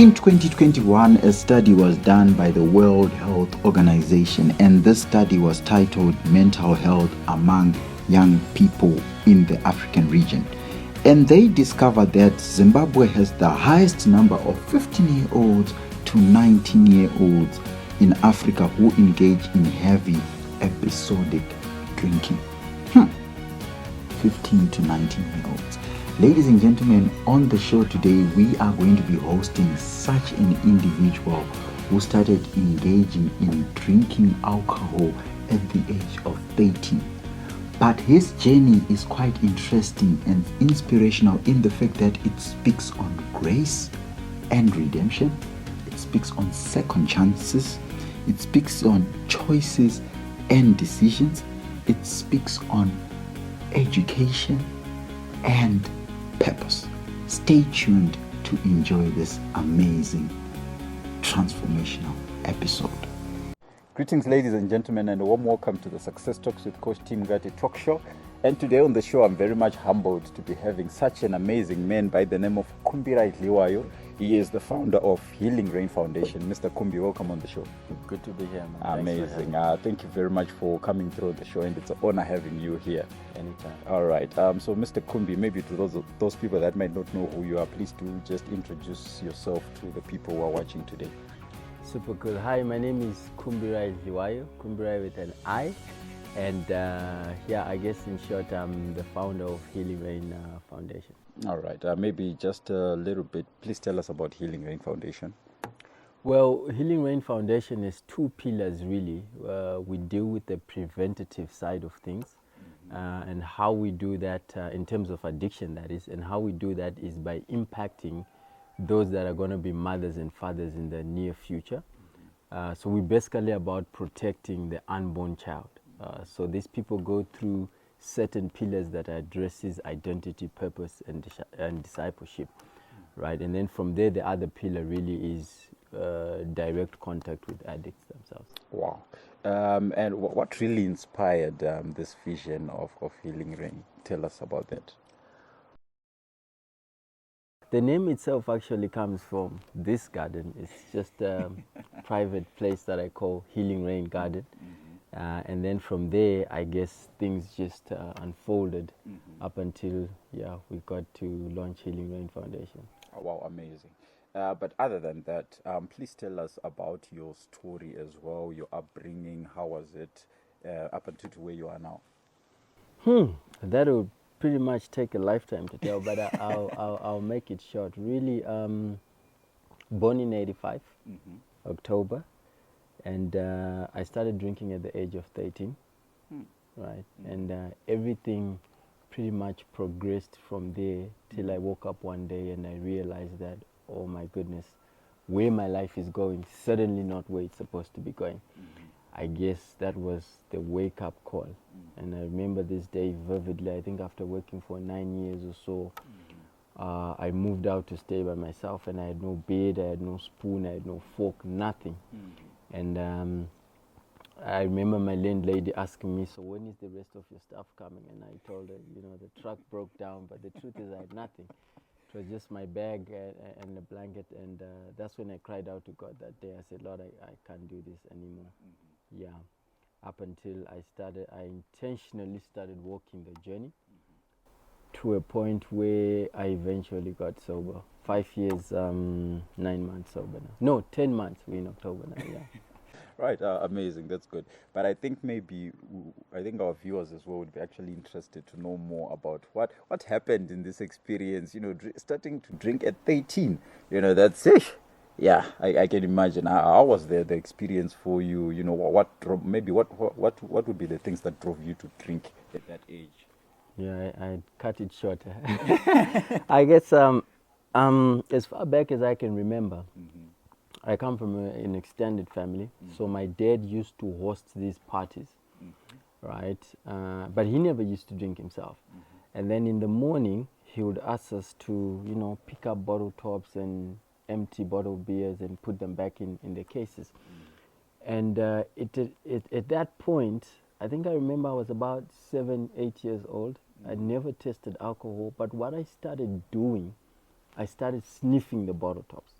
In 2021, a study was done by the World Health Organization, and this study was titled Mental Health Among Young People in the African Region. And they discovered that Zimbabwe has the highest number of 15-year-olds to 19-year-olds in Africa who engage in heavy episodic drinking. 15 to 19-year-olds. Ladies and gentlemen, on the show today, we are going to be hosting such an individual who started engaging in drinking alcohol at the age of 13. But his journey is quite interesting and inspirational in the fact that it speaks on grace and redemption. It speaks on second chances. It speaks on choices and decisions. It speaks on education and purpose. Stay tuned to enjoy this amazing transformational episode. Greetings, ladies and gentlemen, and a warm welcome to the Success Talks with Coach Tendai Mungate talk show. And today on the show, I'm very much humbled to be having such an amazing man by the name of Kumbirai Dhliwayo. He is the founder of Healing Rain Foundation. Mr. Kumbi, welcome on the show. Good to be here, man. Amazing. Thank you very much for coming through the show, and it's an honor having you here. Anytime. All right. So, Mr. Kumbi, maybe to those people that might not know who you are, please do just introduce yourself to the people who are watching today. Super cool. Hi, my name is Kumbirai Dhliwayo, Kumbirai with an I. And I guess in short, I'm the founder of Healing Rain Foundation. All right. Maybe just a little bit, please tell us about Healing Rain Foundation. Well, Healing Rain Foundation is two pillars, really. We deal with the preventative side of things, and how we do that in terms of addiction, that is, and how we do that is by impacting those that are going to be mothers and fathers in the near future. So we're basically about protecting the unborn child. So these people go through certain pillars that addresses identity, purpose, and discipleship, right? And then from there, the other pillar really is direct contact with addicts themselves. Wow. And what really inspired this vision of Healing Rain? Tell us about that. The name itself actually comes from this garden. It's just a private place that I call Healing Rain Garden. And then from there, I guess things just unfolded up until, we got to launch Healing Rain Foundation. Oh, wow, amazing. But other than that, please tell us about your story as well, your upbringing. How was it up until to where you are now? That would pretty much take a lifetime to tell, but I'll make it short. Really, born in 85, October. And I started drinking at the age of 13, right? And everything pretty much progressed from there till I woke up one day and I realized that, oh my goodness, where my life is going, certainly not where it's supposed to be going. I guess that was the wake-up call. And I remember this day vividly. I think after working for 9 years or so, I moved out to stay by myself, and I had no bed, I had no spoon, I had no fork, nothing. And I remember my landlady asking me, so when is the rest of your stuff coming? And I told her, the truck broke down, but the truth is I had nothing. It was just my bag and a blanket, and that's when I cried out to God that day. I said, Lord, I can't do this anymore. Up until I intentionally started walking the journey to a point where I eventually got sober. 5 years, 9 months sober now. No, 10 months. We're in October now, Right, amazing. That's good. But I think our viewers as well would be actually interested to know more about what happened in this experience. Starting to drink at 13. That's it. Yeah, I can imagine. How was the experience for you? What would be the things that drove you to drink at that age? Yeah, I cut it short. I guess as far back as I can remember, I come from an extended family, so my dad used to host these parties, right? But he never used to drink himself. And then in the morning, he would ask us to, pick up bottle tops and empty bottle beers and put them back in the cases. And at that point, I think I remember I was about 7, 8 years old. I never tasted alcohol, but what I started doing, I started sniffing the bottle tops.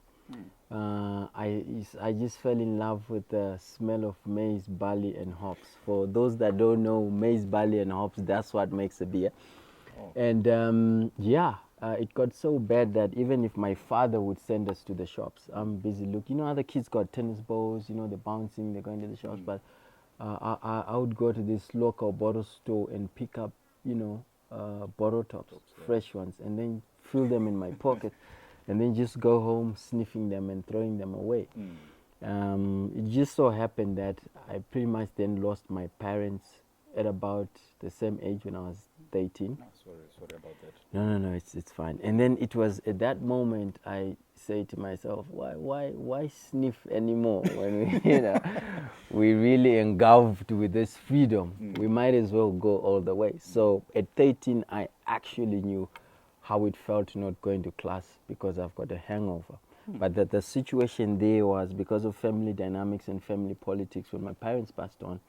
I just fell in love with the smell of maize, barley, and hops. For those that don't know, maize, barley, and hops, that's what makes a beer. And it got so bad that even if my father would send us to the shops, I'm busy looking. You know, other kids got tennis balls, you know, they're bouncing, they're going to the shops, but I would go to this local bottle store and pick up, you know, bottle tops, fresh ones, and then fill them in my pocket, and then just go home sniffing them and throwing them away. It just so happened that I pretty much then lost my parents at about the same age when I was 13. Sorry about that. No, it's fine. And then it was at that moment I say to myself, why sniff anymore when we, you know, we really engulfed with this freedom. We might as well go all the way. So at 13, I actually knew how it felt not going to class because I've got a hangover. But that the situation there was because of family dynamics and family politics. When my parents passed on,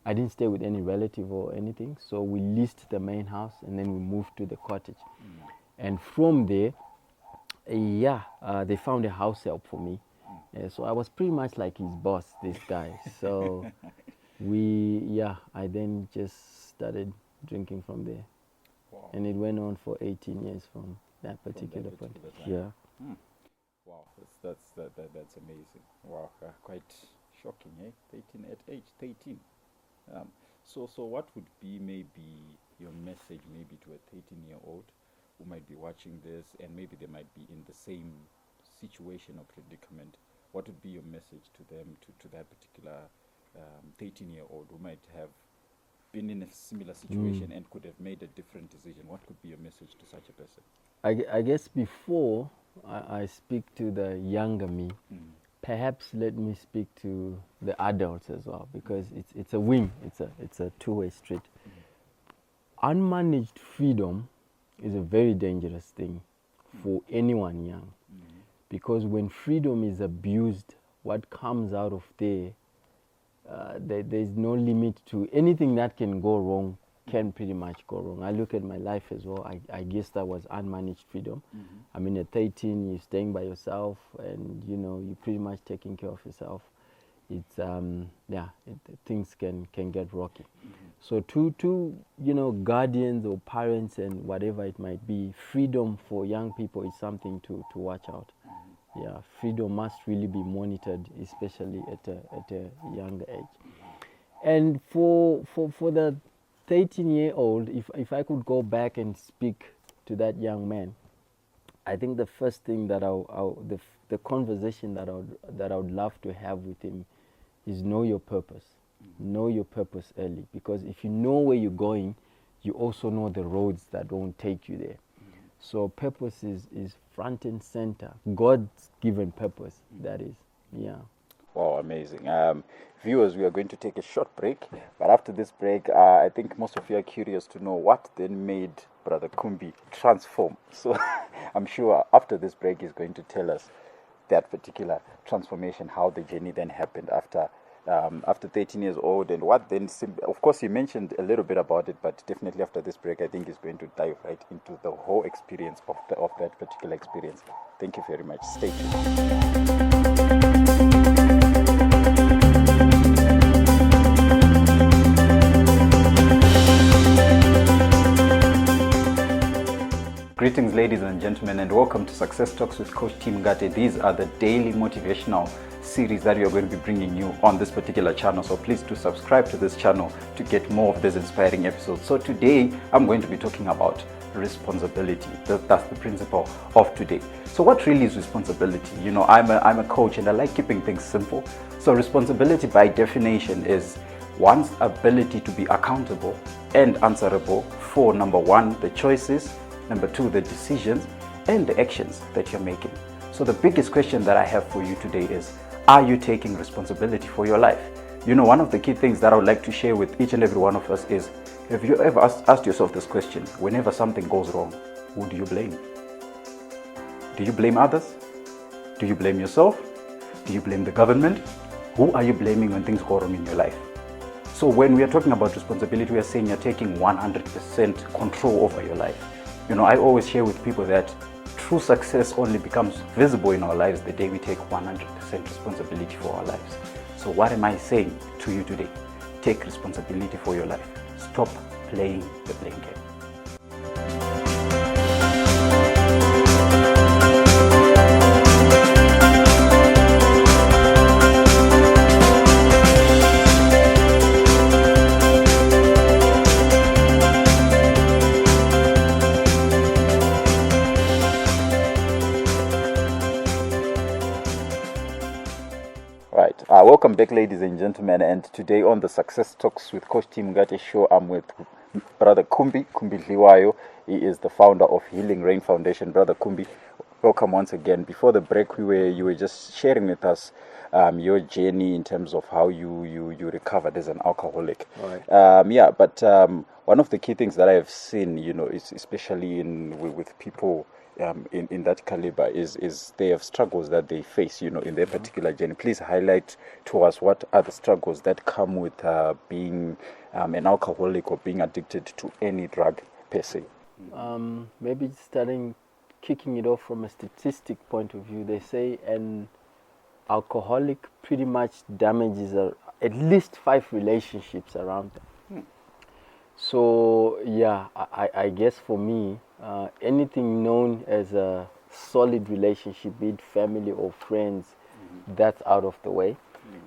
I didn't stay with any relative or anything, so we leased the main house and then we moved to the cottage. And from there, they found a house help for me. So I was pretty much like his boss, this guy. So I then just started drinking from there. Wow. And it went on for 18 years from that particular point. Yeah. Wow, that's amazing. Wow, quite shocking, eh? 13 at age 13. So what would be maybe your message maybe to a 13-year-old who might be watching this and maybe they might be in the same situation or predicament? What would be your message to them, to that particular 13-year-old who might have been in a similar situation and could have made a different decision? What could be your message to such a person? I guess before I speak to the younger me, perhaps let me speak to the adults as well, because it's a wing, it's a two-way street. Unmanaged freedom is a very dangerous thing for anyone young, because when freedom is abused, what comes out of there's no limit to anything that can go wrong. Can pretty much go wrong. I look at my life as well. I guess that was unmanaged freedom. I mean, at 13, you're staying by yourself, and you know you're pretty much taking care of yourself. It's things can get rocky. So to you know, guardians or parents and whatever it might be, freedom for young people is something to watch out. Yeah, freedom must really be monitored, especially at a younger age. And for the 13-year-old, if I could go back and speak to that young man, I think the first thing that the conversation that I would love to have with him is know your purpose. Know your purpose early, because if you know where you're going, you also know the roads that won't take you there. So purpose is front and center. God's given purpose, that is. Yeah. Wow, amazing. Viewers, we are going to take a short break, but after this break, I think most of you are curious to know what then made Brother Kumbi transform. So I'm sure after this break, he's going to tell us that particular transformation, how the journey then happened after 13 years old, and what then, of course, he mentioned a little bit about it, but definitely after this break, I think he's going to dive right into the whole experience of that particular experience. Thank you very much. Stay tuned. Greetings, ladies and gentlemen, and welcome to Success Talks with Coach Tendai Mungate. These are the daily motivational series that we are going to be bringing you on this particular channel. So please do subscribe to this channel to get more of these inspiring episodes. So today, I'm going to be talking about responsibility. That's the principle of today. So what really is responsibility? You know, I'm a coach and I like keeping things simple. So responsibility by definition is one's ability to be accountable and answerable for, number one, the choices, number two, the decisions and the actions that you're making. So the biggest question that I have for you today is, are you taking responsibility for your life? You know, one of the key things that I would like to share with each and every one of us is, have you ever asked yourself this question? Whenever something goes wrong, who do you blame? Do you blame others? Do you blame yourself? Do you blame the government? Who are you blaming when things go wrong in your life? So when we are talking about responsibility, we are saying you're taking 100% control over your life. You know, I always share with people that true success only becomes visible in our lives the day we take 100% responsibility for our lives. So what am I saying to you today? Take responsibility for your life. Stop playing the blame game. Right. Welcome back, ladies and gentlemen. And today on the Success Talks with Coach Tendai Mungate show, I'm with Brother Kumbirai Dhliwayo. He is the founder of Healing Rain Foundation. Brother Kumbi, welcome once again. Before the break, you were just sharing with us your journey in terms of how you recovered as an alcoholic. Right. But one of the key things that I have seen, is especially with people in that caliber is they have struggles that they face, in their particular journey. Please highlight to us what are the struggles that come with being an alcoholic or being addicted to any drug per se. Maybe kicking it off from a statistic point of view, they say an alcoholic pretty much damages at least 5 relationships around them. So yeah, I guess for me, anything known as a solid relationship, be it family or friends, that's out of the way.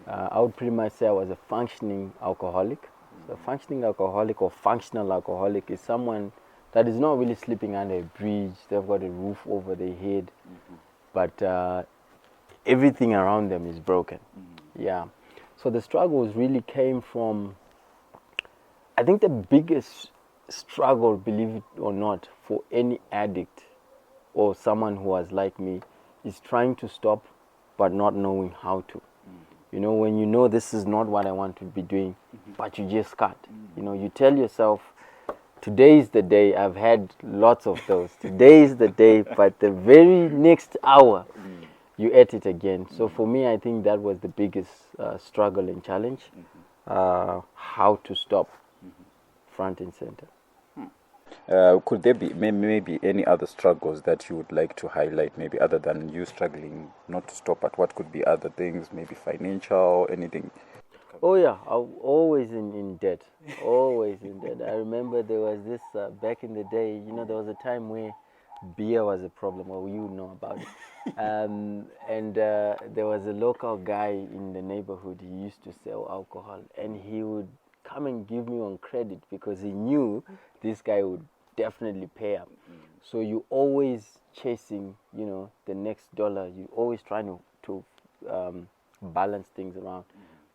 I would pretty much say I was a functioning alcoholic. So functioning alcoholic or functional alcoholic is someone that is not really sleeping under a bridge. They've got a roof over their head, but everything around them is broken. Yeah. So the struggles really came from, I think the biggest struggle, believe it or not, for any addict or someone who was like me is trying to stop but not knowing how to. When you know this is not what I want to be doing, but you just can't. You tell yourself, today is the day. I've had lots of those. Today is the day, but the very next hour, you at it again. So for me, I think that was the biggest struggle and challenge, how to stop front and center. Could there be maybe any other struggles that you would like to highlight, maybe other than you struggling not to stop, but what could be other things, maybe financial, anything? Oh yeah, I'm always in debt, always in debt. I remember there was this, back in the day, there was a time where beer was a problem, well, you know about it. And there was a local guy in the neighborhood. He used to sell alcohol, and he would come and give me on credit because he knew this guy would definitely pay up. So you always chasing, the next dollar. You always trying to balance things around.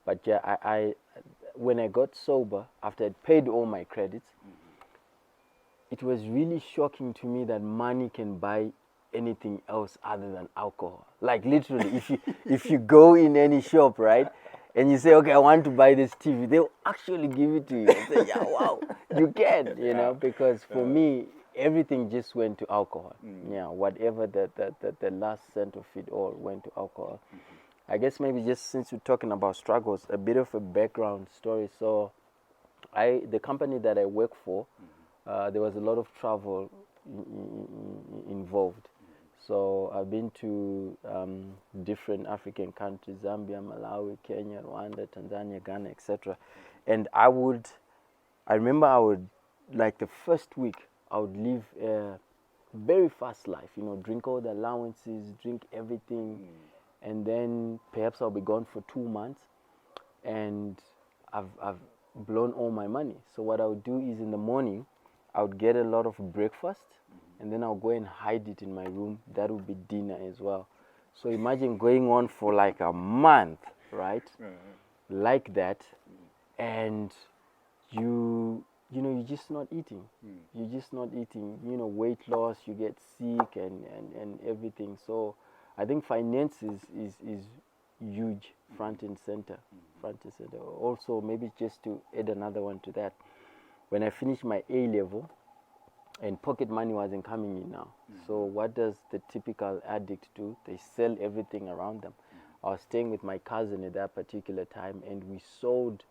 But yeah, I when I got sober after I'd paid all my credits, it was really shocking to me that money can buy anything else other than alcohol. Like literally, if you go in any shop, right, and you say, okay, I want to buy this TV, they'll actually give it to you. And say, yeah, wow, you can, because for me, everything just went to alcohol. Yeah, whatever the last cent of it all went to alcohol. I guess maybe just since we're talking about struggles, a bit of a background story. So the company that I work for, there was a lot of travel involved. So I've been to different African countries: Zambia, Malawi, Kenya, Rwanda, Tanzania, Ghana, etc. And I remember I would, like the first week, I would live a very fast life, drink all the allowances, drink everything, and then perhaps I'll be gone for 2 months, and I've blown all my money. So what I would do is in the morning, I would get a lot of breakfast, and then I'll go and hide it in my room. That would be dinner as well. So imagine going on for like a month, right? Like that, and you're just not eating. You're just not eating. Weight loss, you get sick and everything. So I think finances is huge, front and center. Also, maybe just to add another one to that, when I finished my A level, and pocket money wasn't coming in now. So what does the typical addict do? They sell everything around them. I was staying with my cousin at that particular time, and we sold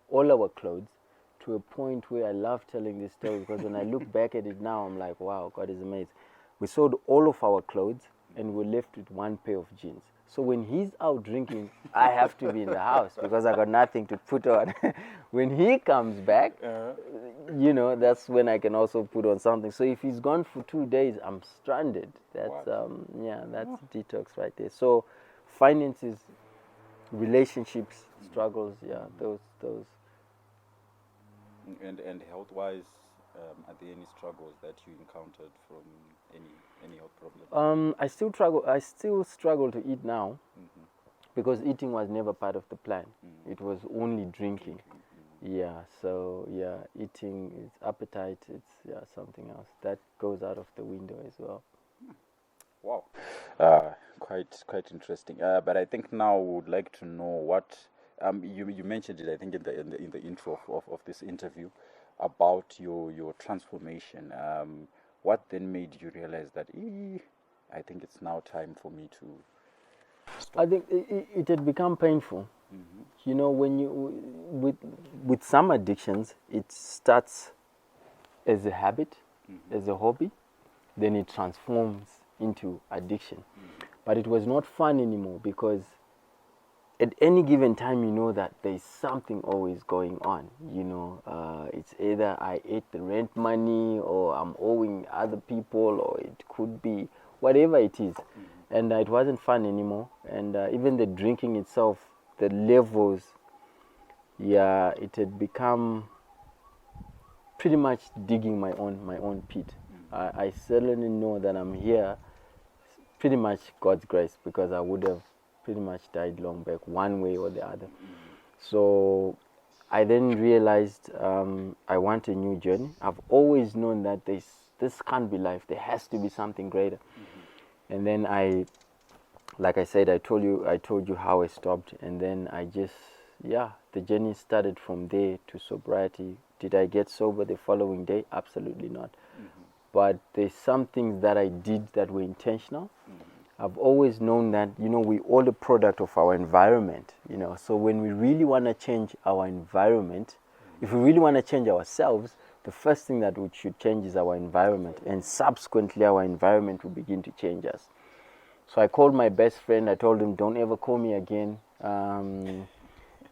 all our clothes to a point where I love telling this story because when I look back at it now, I'm like, wow, God is amazing. We sold all of our clothes and we're left with one pair of jeans. So when he's out drinking, I have to be in the house because I got nothing to put on. When he comes back, you know, that's when I can also put on something. So if he's gone for 2 days, I'm stranded. That's that's detox right there. So finances, relationships, struggles, those. And health-wise, are there any struggles that you encountered from any health problem? I still struggle to eat now because eating was never part of the plan. It was only drinking. Yeah, so eating is appetite. It's something else that goes out of the window as well. Wow, quite interesting. But I think now we would like to know what you mentioned it. I think in the intro of this interview about your transformation. What then made you realize that I think it's now time for me to stop? I think it had become painful. You know, when you with some addictions, it starts as a habit, as a hobby, then it transforms into addiction. But it was not fun anymore because at any given time, you know that there's something always going on. You know, it's either I ate the rent money or I'm owing other people, or it could be whatever it is. And it wasn't fun anymore. And even the drinking itself, the levels, it had become pretty much digging my own pit. I certainly know that I'm here pretty much God's grace, because I would have pretty much died long back, one way or the other. So I then realized I want a new journey. I've always known that this can't be life. There has to be something greater. And then like I said, I told you how I stopped, and then I just, the journey started from there to sobriety. Did I get sober the following day? Absolutely not. But there's some things that I did that were intentional. I've always known that, you know, we're all a product of our environment, you know. So when we really want to change our environment, if we really want to change ourselves, the first thing that we should change is our environment, and subsequently our environment will begin to change us. So I called my best friend. I told him, don't ever call me again.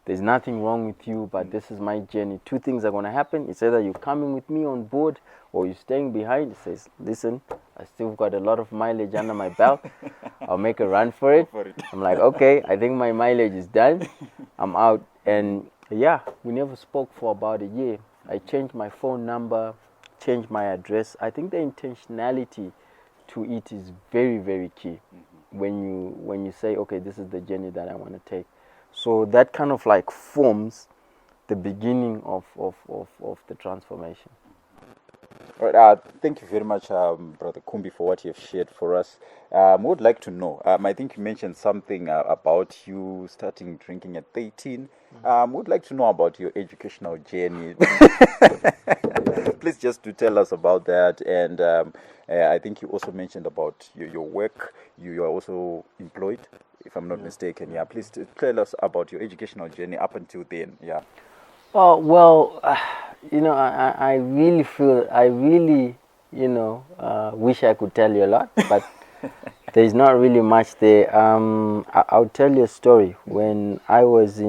There's nothing wrong with you, but this is my journey. Two things are going to happen. It's either you're coming with me on board or you're staying behind. He says, listen, I still got a lot of mileage under my belt. I'll make a run for it. I'm like, okay, I think my mileage is done. I'm out. And we never spoke for about a year. I changed my phone number, changed my address. I think the intentionality to it is very, very key when you say, okay, this is the journey that I want to take. So that kind of like forms the beginning of the transformation. All right, thank you very much, Brother Kumbi, for what you have shared for us. I would like to know, I think you mentioned something about you starting drinking at 13. Would like to know about your educational journey. Please just to tell us about that. And I think you also mentioned about your work. You are also employed, if I'm not mistaken. Yeah, please tell us about your educational journey up until then. Yeah. Well, you know, I really, you know, wish I could tell you a lot, but there's not really much there. I'll tell you a story. When I was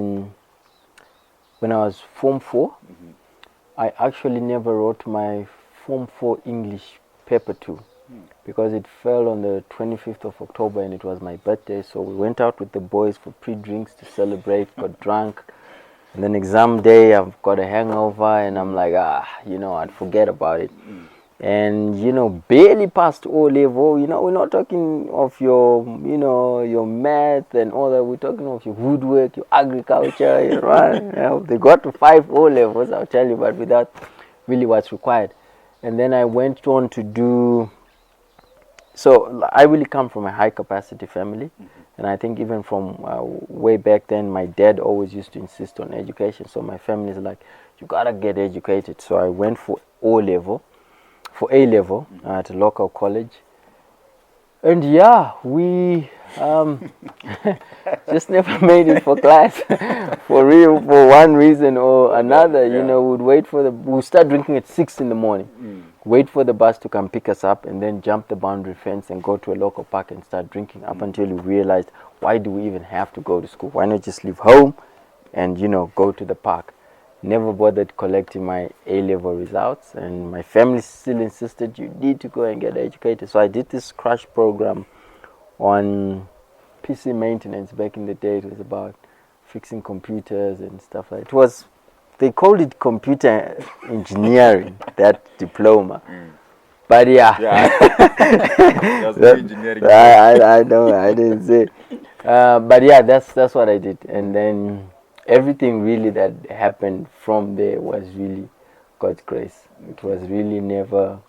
Form 4, I actually never wrote my Form 4 English paper 2 because it fell on the 25th of October and it was my birthday. So we went out with the boys for pre-drinks to celebrate, got drunk. And then exam day, I've got a hangover and I'm like, you know, I'd forget about it. And, you know, barely passed O level. You know, we're not talking of your, you know, your math and all that. We're talking of your woodwork, your agriculture, you know, they got to 5 O levels, I'll tell you, but without really what's required. And then I went on to do, so I really come from a high capacity family. And I think even from way back then, my dad always used to insist on education. So my family is like, you gotta get educated. So I went for A level at a local college. And we just never made it for class for real, for one reason or another. You know, we'd wait for we'd start drinking at 6 in the morning. wait for the bus to come pick us up, and then jump the boundary fence and go to a local park and start drinking up until we realized, why do we even have to go to school? Why not just leave home and, you know, go to the park? Never bothered collecting my A-level results, and my family still insisted you need to go and get educated. So I did this crash program on PC maintenance. Back in the day, it was about fixing computers and stuff like that. They called it computer engineering, that diploma. But yeah, Engineering. I know, I didn't say. But yeah, that's what I did, and then everything really that happened from there was really God's grace. It was really never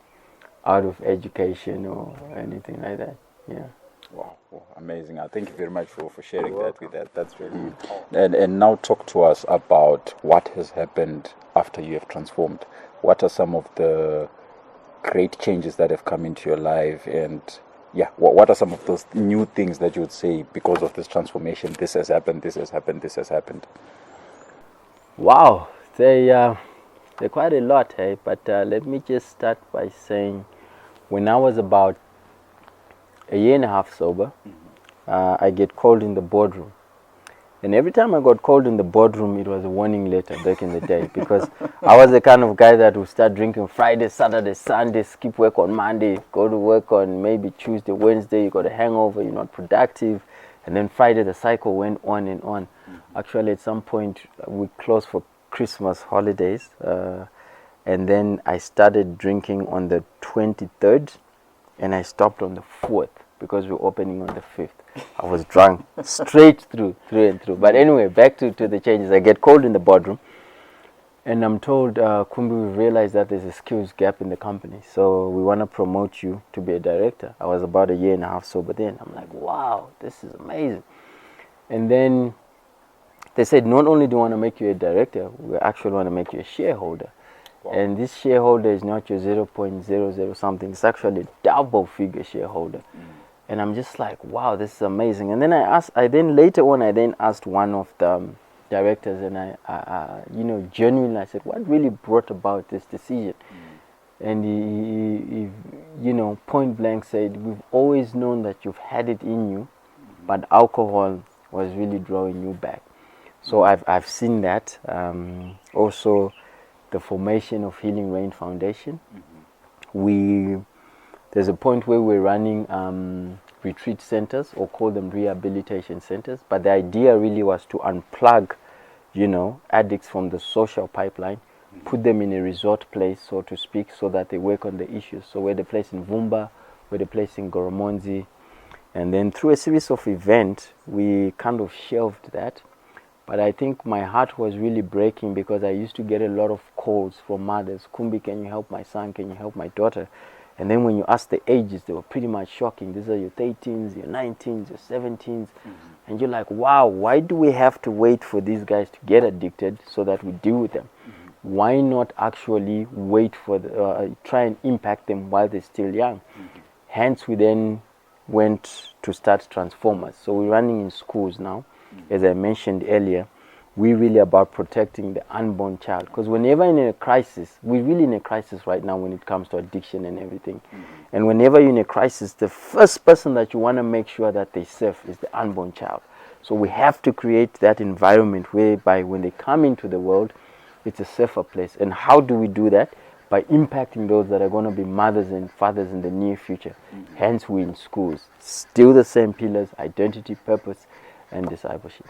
out of education or anything like that. Yeah. Wow, amazing. Thank you very much for sharing that with that. That's really... And now talk to us about what has happened after you have transformed. What are some of the great changes that have come into your life, and yeah, what are some of those new things that you would say because of this transformation? This has happened, this has happened, this has happened. Wow, they're quite a lot, hey? But let me just start by saying, when I was about a year and a half sober, I get called in the boardroom. And every time I got called in the boardroom, it was a warning letter back in the day, because I was the kind of guy that would start drinking Friday, Saturday, Sunday, skip work on Monday, go to work on maybe Tuesday, Wednesday, you got a hangover, you're not productive. And then Friday, the cycle went on and on. Actually, at some point, we closed for Christmas holidays. And then I started drinking on the 23rd, and I stopped on the 4th, because we're opening on the 5th. I was drunk straight through and through. But anyway, back to the changes. I get called in the boardroom, and I'm told, Kumbi, we've realized that there's a skills gap in the company, so we want to promote you to be a director. I was about a year and a half sober then. I'm like, wow, this is amazing. And then they said, not only do we want to make you a director, we actually want to make you a shareholder. Wow. And this shareholder is not your 0.00 something, it's actually a double figure shareholder. And I'm just like, wow, this is amazing. And then later on I asked one of the directors, and I genuinely, I said, what really brought about this decision? And he point blank said, we've always known that you've had it in you, but alcohol was really drawing you back. So I've seen that. Also, the formation of Healing Rain Foundation. There's a point where we're running retreat centers, or call them rehabilitation centers. But the idea really was to unplug, addicts from the social pipeline, put them in a resort place, so to speak, so that they work on the issues. So we're the place in Vumba, we're the place in Goromonzi. And then through a series of events, we kind of shelved that. But I think my heart was really breaking, because I used to get a lot of calls from mothers. Kumbi, can you help my son? Can you help my daughter? And then when you ask the ages, they were pretty much shocking. These are your 13s, your 19s, your 17s. And you're like, wow, why do we have to wait for these guys to get addicted so that we deal with them? Why not actually wait for try and impact them while they're still young? Hence, we then went to start Transformers. So we're running in schools now. As I mentioned earlier, we're really about protecting the unborn child, because whenever in a crisis, we're really in a crisis right now when it comes to addiction and everything. And whenever you're in a crisis, the first person that you want to make sure that they safe is the unborn child. So we have to create that environment whereby when they come into the world, it's a safer place. And how do we do that? By impacting those that are going to be mothers and fathers in the near future. Hence, we're in schools. Still the same pillars: identity, purpose, and discipleship.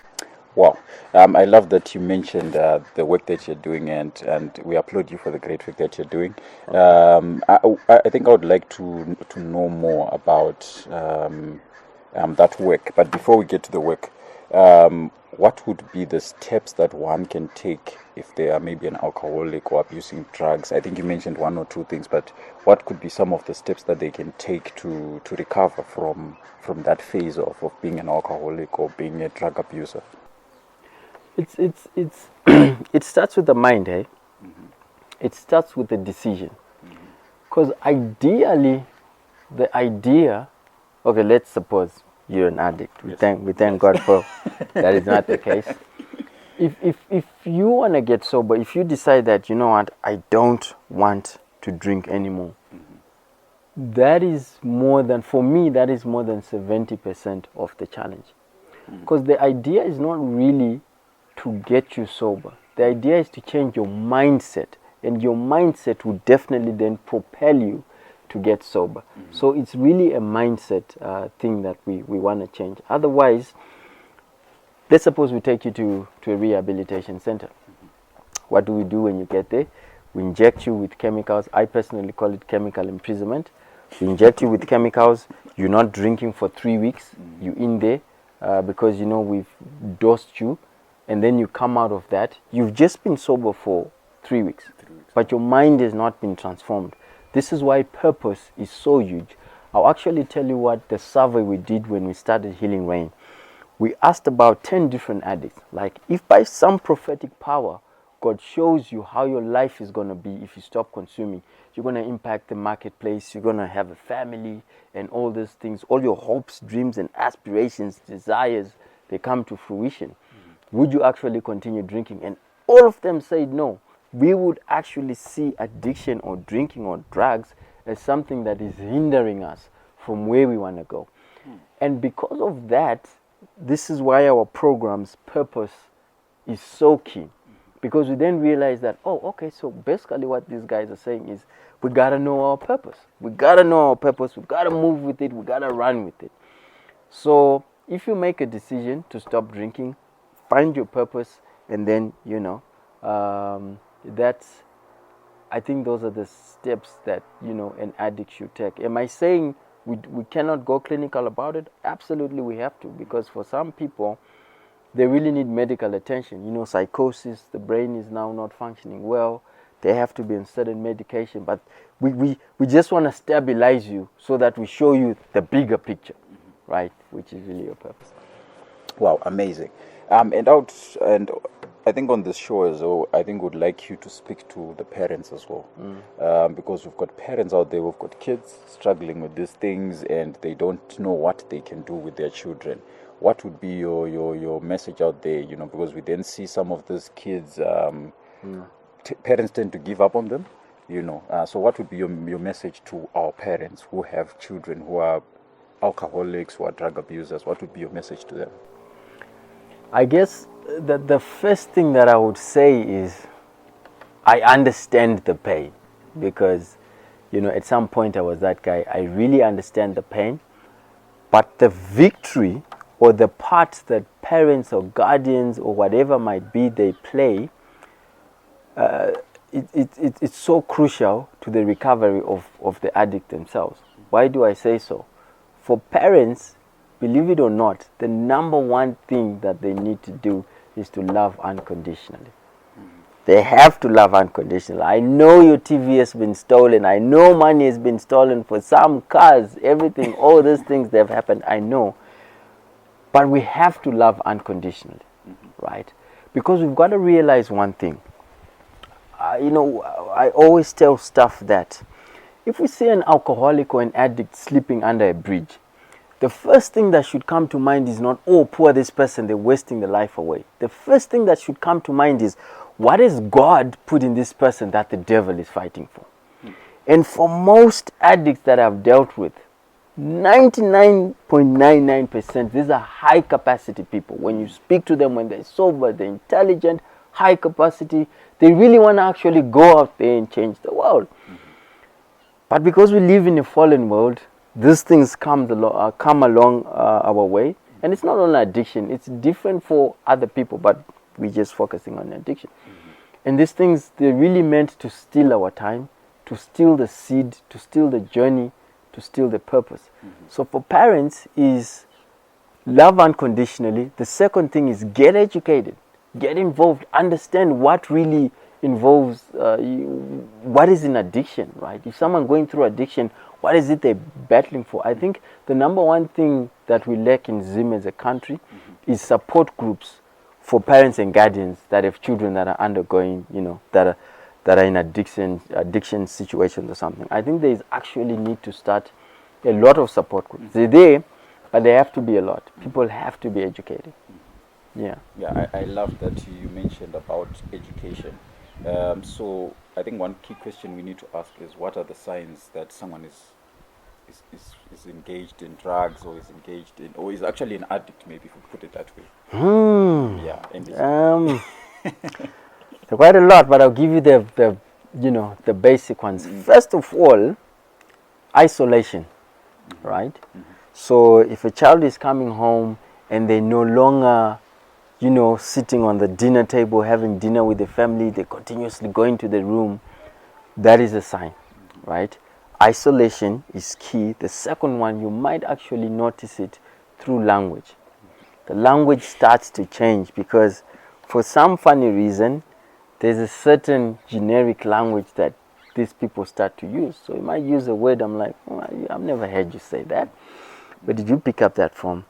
Wow. I love that you mentioned the work that you're doing, and we applaud you for the great work that you're doing. I think I would like to know more about that work. But before we get to the work, what would be the steps that one can take if they are maybe an alcoholic or abusing drugs? I think you mentioned one or two things, but what could be some of the steps that they can take to recover from that phase of being an alcoholic or being a drug abuser? It's it starts with the mind, eh? It starts with the decision. Because ideally, the idea, okay, let's suppose you're an addict. We thank God for that is not the case. If you want to get sober, if you decide that, you know what, I don't want to drink anymore, that is more than, for me, that is more than 70% of the challenge. Because the idea is not really to get you sober. The idea is to change your mindset, and your mindset will definitely then propel you to get sober. So it's really a mindset thing that we want to change. Otherwise, let's suppose we take you to a rehabilitation center. What do we do when you get there? We inject you with chemicals. I personally call it chemical imprisonment. We inject you with chemicals. You're not drinking for 3 weeks. You're in there because, you know, we've dosed you. And then you come out of that. You've just been sober for 3 weeks. But your mind has not been transformed. This is why purpose is so huge. I'll actually tell you what the survey we did when we started Healing Rain. We asked about 10 different addicts. Like, if by some prophetic power, God shows you how your life is going to be if you stop consuming, you're going to impact the marketplace, you're going to have a family and all these things, all your hopes, dreams and aspirations, desires, they come to fruition. Would you actually continue drinking? And all of them said no. We would actually see addiction or drinking or drugs as something that is hindering us from where we want to go. And because of that, this is why our program's purpose is so key. Because we then realize that, oh, okay, so basically what these guys are saying is we got to know our purpose. We got to know our purpose. We got to move with it. We got to run with it. So if you make a decision to stop drinking, find your purpose, and then, you know, I think those are the steps that, you know, an addict should take. Am I saying we cannot go clinical about it? Absolutely we have to, because for some people, they really need medical attention. You know, psychosis, the brain is now not functioning well. They have to be on certain medication. But we just want to stabilize you so that we show you the bigger picture, right? Which is really your purpose. Wow, amazing. And I think on this show as well, I think would like you to speak to the parents as well, because we've got parents out there, we've got kids struggling with these things, and they don't know what they can do with their children. What would be your message out there? You know, because we then see some of these kids, parents tend to give up on them. You know, so what would be your message to our parents who have children who are alcoholics, who are drug abusers? What would be your message to them? I guess that the first thing that I would say is I understand the pain, because, you know, at some point I was that guy. I really understand the pain, but the victory or the part that parents or guardians or whatever might be they play, it's so crucial to the recovery of the addict themselves. Why do I say so? For parents, believe it or not, the number one thing that they need to do is to love unconditionally. They have to love unconditionally. I know your TV has been stolen. I know money has been stolen for some cars, everything, all these things that have happened, I know. But we have to love unconditionally, right? Because we've got to realize one thing. You know, I always tell staff that if we see an alcoholic or an addict sleeping under a bridge, the first thing that should come to mind is not, oh, poor this person, they're wasting their life away. The first thing that should come to mind is, what has God put in this person that the devil is fighting for? And for most addicts that I've dealt with, 99.99%, these are high capacity people. When you speak to them, when they're sober, they're intelligent, high capacity, they really want to actually go out there and change the world. But because we live in a fallen world, these things come along our way. And it's not only addiction, it's different for other people, but we're just focusing on addiction. And these things, they're really meant to steal our time, to steal the seed, to steal the journey, to steal the purpose. So for parents is love unconditionally. The second thing is get educated, get involved, understand what really involves, what is in addiction, right? If someone going through addiction, what is it they're battling for? I think the number one thing that we lack in Zim as a country is support groups for parents and guardians that have children that are undergoing, you know, that are in addiction situations or something. I think there is actually need to start a lot of support groups. They're there, but they have to be a lot. People have to be educated. Yeah. Yeah, I love that you mentioned about education. So I think one key question we need to ask is, what are the signs that someone is is engaged in drugs, or is engaged in, or is actually an addict, maybe, if we put it that way. Yeah. And There are quite a lot, but I'll give you the basic ones. First of all, isolation, right? So if a child is coming home and they're no longer, sitting on the dinner table having dinner with the family, they're continuously going to the room, that is a sign, right? Isolation is key. The second one, you might actually notice it through language. The language starts to change because for some funny reason, there's a certain generic language that these people start to use. So you might use a word, I'm like, I've never heard you say that. Where did you pick up that from?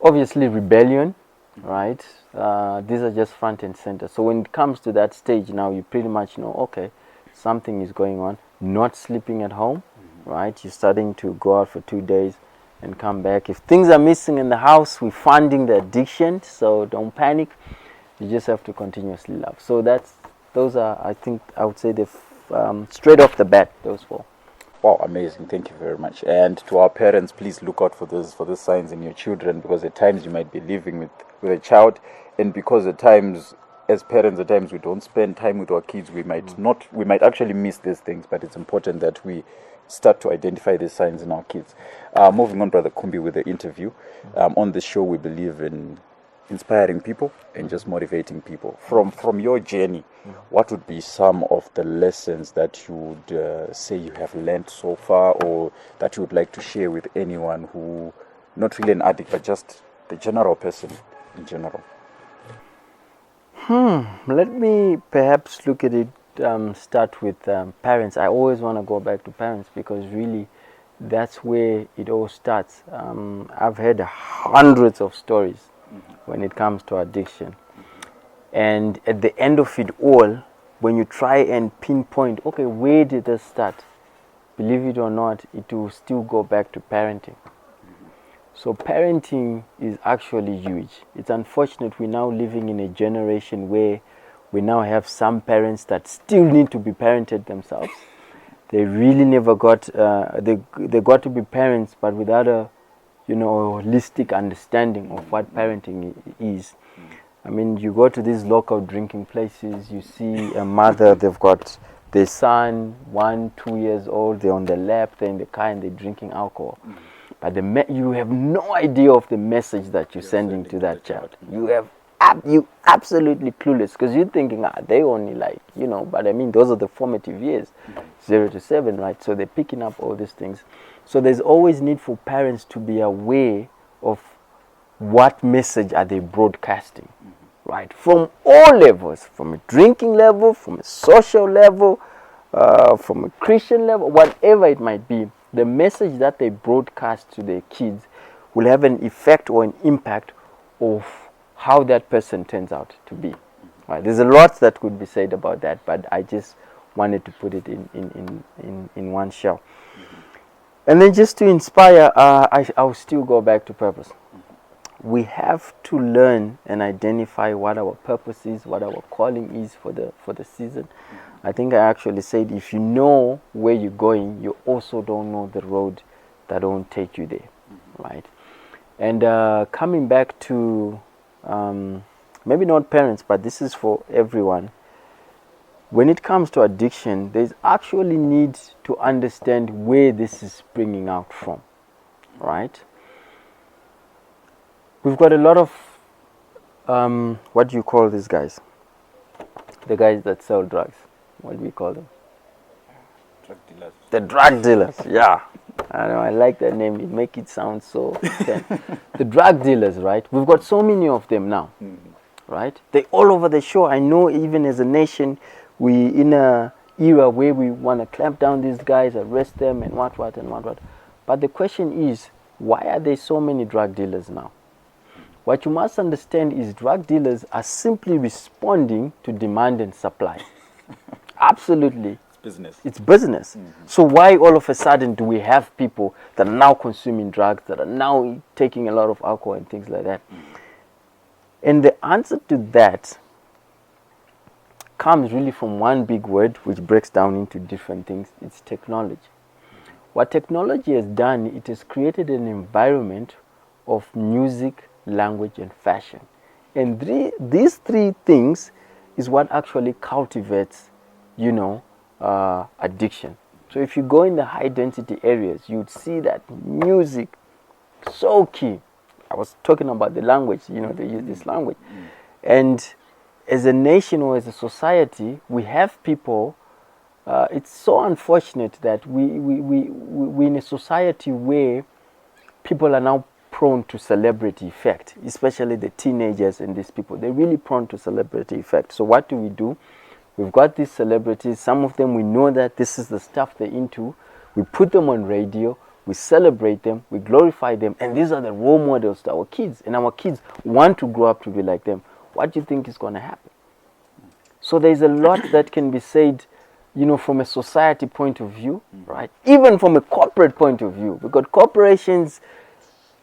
Obviously, rebellion, right? These are just front and center. So when it comes to that stage now, you pretty much know, okay, something is going on. Not sleeping at home, right? You're starting to go out for 2 days and come back. If things are missing in the house, we're funding the addiction, so don't panic. You just have to continuously laugh. So those are, I think, I would say, straight off the bat, those four. Wow, amazing! Thank you very much. And to our parents, please look out for these signs in your children, because at times you might be living with a child, and because at times, as parents, at times we don't spend time with our kids, we might actually miss these things. But it's important that we start to identify these signs in our kids. Moving on, Brother Kumbi, with the interview. On this show, we believe in inspiring people and just motivating people. From your journey, what would be some of the lessons that you would say you have learned so far, or that you would like to share with anyone who, not really an addict, but just the general person in general? Let me perhaps look at it, start with parents. I always want to go back to parents because really that's where it all starts. I've heard hundreds of stories when it comes to addiction. And at the end of it all, when you try and pinpoint, okay, where did this start? Believe it or not, it will still go back to parenting. So parenting is actually huge. It's unfortunate we're now living in a generation where we now have some parents that still need to be parented themselves. They really never got, they got to be parents, but without a, holistic understanding of what parenting is. I mean, you go to these local drinking places, you see a mother, they've got their son, 1, 2 years old, they're on the lap, they're in the car and they're drinking alcohol. But you have no idea of the message that you're sending to that child. You absolutely clueless, because you're thinking, they only but I mean, those are the formative years, 0 to 7, right? So they're picking up all these things. So there's always need for parents to be aware of what message are they broadcasting, right? From all levels, from a drinking level, from a social level, from a Christian level, whatever it might be. The message that they broadcast to their kids will have an effect or an impact of how that person turns out to be. Right? There's a lot that could be said about that, but I just wanted to put it in one shell. And then just to inspire, I'll still go back to purpose. We have to learn and identify what our purpose is, what our calling is for the season. I think I actually said, if you know where you're going, you also don't know the road that won't take you there, right? And coming back to maybe not parents, but this is for everyone. When it comes to addiction, there's actually need to understand where this is springing out from, right? We've got a lot of, what do you call these guys? The guys that sell drugs. What do we call them? Drug dealers. The drug dealers, yeah. I know, I like that name. It makes it sound so intense. The drug dealers, right? We've got so many of them now, right? They're all over the show. I know even as a nation, we in a era where we want to clamp down these guys, arrest them and what. But the question is, why are there so many drug dealers now? What you must understand is drug dealers are simply responding to demand and supply. Absolutely. It's business. So why all of a sudden do we have people that are now consuming drugs, that are now taking a lot of alcohol and things like that? And the answer to that comes really from one big word, which breaks down into different things. It's technology. what technology has done, it has created an environment of music, language, and fashion. And these three things is what actually cultivates, addiction. So if you go in the high density areas, you'd see that music, so key. I was talking about the language, they use this language. And as a nation or as a society, we have people, it's so unfortunate that we're in a society where people are now prone to celebrity effect, especially the teenagers and these people. They're really prone to celebrity effect. So what do? We've got these celebrities. Some of them, we know that this is the stuff they're into. We put them on radio. We celebrate them. We glorify them. And these are the role models to our kids. And our kids want to grow up to be like them. What do you think is going to happen? So there's a lot that can be said, from a society point of view, right? Even from a corporate point of view. Because corporations,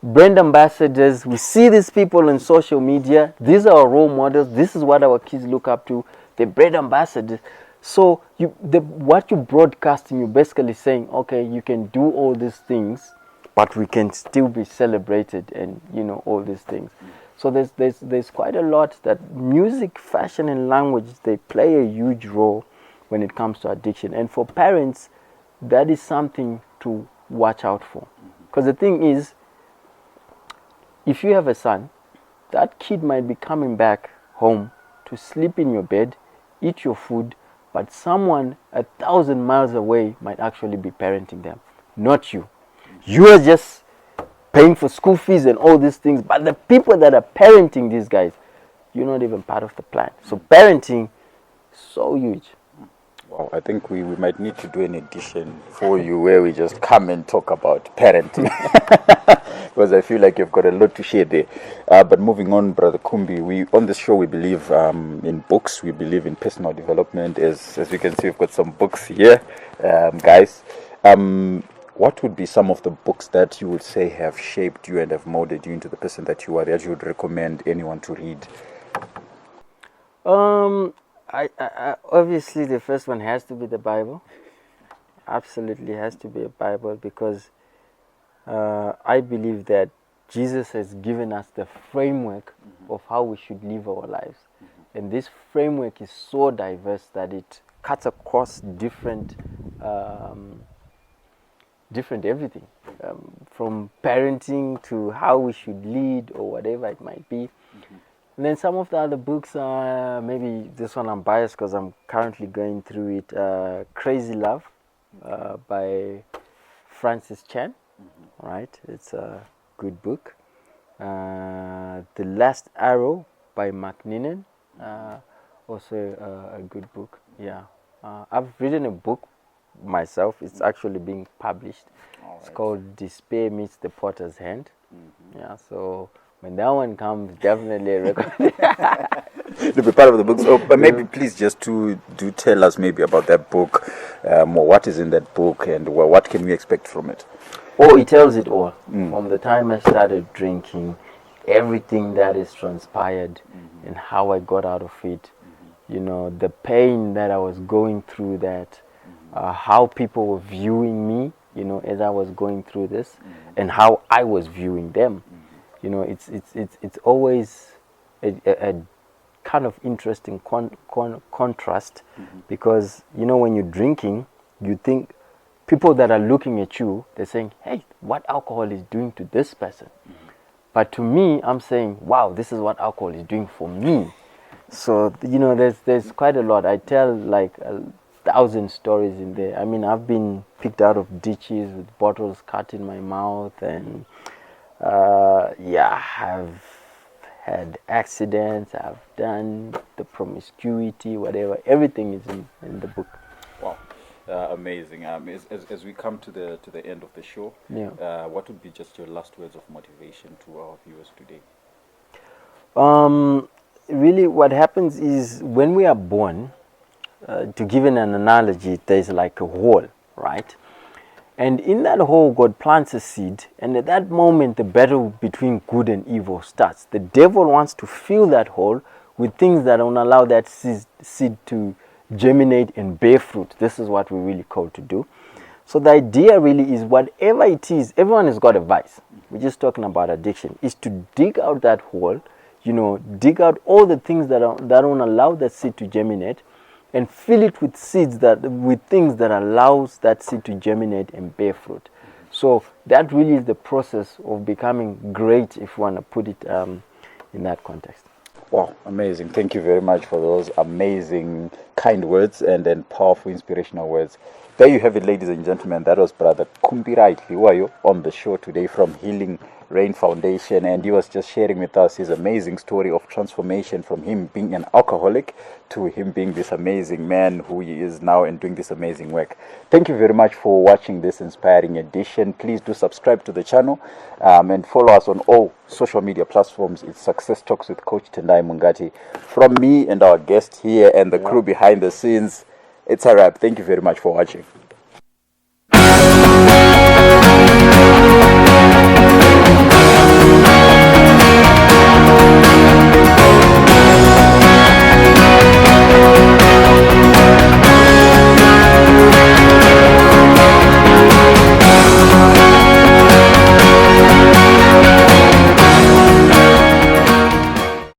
brand ambassadors, we see these people on social media. These are our role models. This is what our kids look up to. The brand ambassadors. So what you broadcasting, you're basically saying, okay, you can do all these things, but we can still be celebrated, and all these things. So there's quite a lot that music, fashion, and language, they play a huge role when it comes to addiction. And for parents, that is something to watch out for. Because the thing is, if you have a son, that kid might be coming back home to sleep in your bed, eat your food, but someone 1,000 miles away might actually be parenting them, not you. You are just paying for school fees and all these things, but the people that are parenting these guys, you're not even part of the plan. So parenting, so huge. Well, I think we might need to do an edition for you where we just come and talk about parenting. Because I feel like you've got a lot to share there. But moving on, Brother Kumbi, on this show we believe in books, we believe in personal development. As you can see, we've got some books here, guys. What would be some of the books that you would say have shaped you and have molded you into the person that you are, that you would recommend anyone to read? I obviously the first one has to be the Bible. Absolutely has to be a Bible, because I believe that Jesus has given us the framework of how we should live our lives. And this framework is so diverse that it cuts across different everything, from parenting to how we should lead or whatever it might be. And then some of the other books, maybe this one I'm biased because I'm currently going through it. Crazy Love by Francis Chan, right? It's a good book. The Last Arrow by McNinnon, also a good book. Yeah, I've written a book myself. It's actually being published. It's called Despair Meets the Potter's Hand. Yeah, so when that one comes, definitely a recommend. To be part of the book. So, but maybe please just do tell us maybe about that book, or what is in that book, and what can we expect from it? Oh, it tells it all. From the time I started drinking, everything that is transpired, and how I got out of it. The pain that I was going through, that how people were viewing me, as I was going through this, and how I was viewing them. It's always a kind of interesting contrast, because when you're drinking, you think people that are looking at you, they're saying, hey, what alcohol is doing to this person. But to me, I'm saying, wow, this is what alcohol is doing for me. So there's quite a lot. I tell like 1,000 stories in there. I mean, I've been picked out of ditches with bottles cut in my mouth, and I've had accidents, I've done the promiscuity, whatever. Everything is in the book. Wow, amazing. As we come to the end of the show, what would be just your last words of motivation to our viewers today? Really, what happens is when we are born, to give an analogy, there's like a hole, right? And in that hole, God plants a seed, and at that moment, the battle between good and evil starts. The devil wants to fill that hole with things that don't allow that seed to germinate and bear fruit. This is what we're really called to do. So the idea really is whatever it is, everyone has got a vice. We're just talking about addiction, is to dig out that hole, dig out all the things that don't allow that seed to germinate, and fill it with with things that allows that seed to germinate and bear fruit. So that really is the process of becoming great, if you want to put it in that context. Wow, amazing. Thank you very much for those amazing, kind words and then powerful, inspirational words. There you have it, ladies and gentlemen. That was Brother Kumbirai Dhliwayo on the show today from Healing Rain Foundation, and he was just sharing with us his amazing story of transformation from him being an alcoholic to him being this amazing man who he is now and doing this amazing work. Thank you very much for watching this inspiring edition. Please do subscribe to the channel and follow us on all social media platforms. It's Success Talks with Coach Tendai Mungate. From me and our guest here and the crew behind the scenes, it's a wrap. Thank you very much for watching.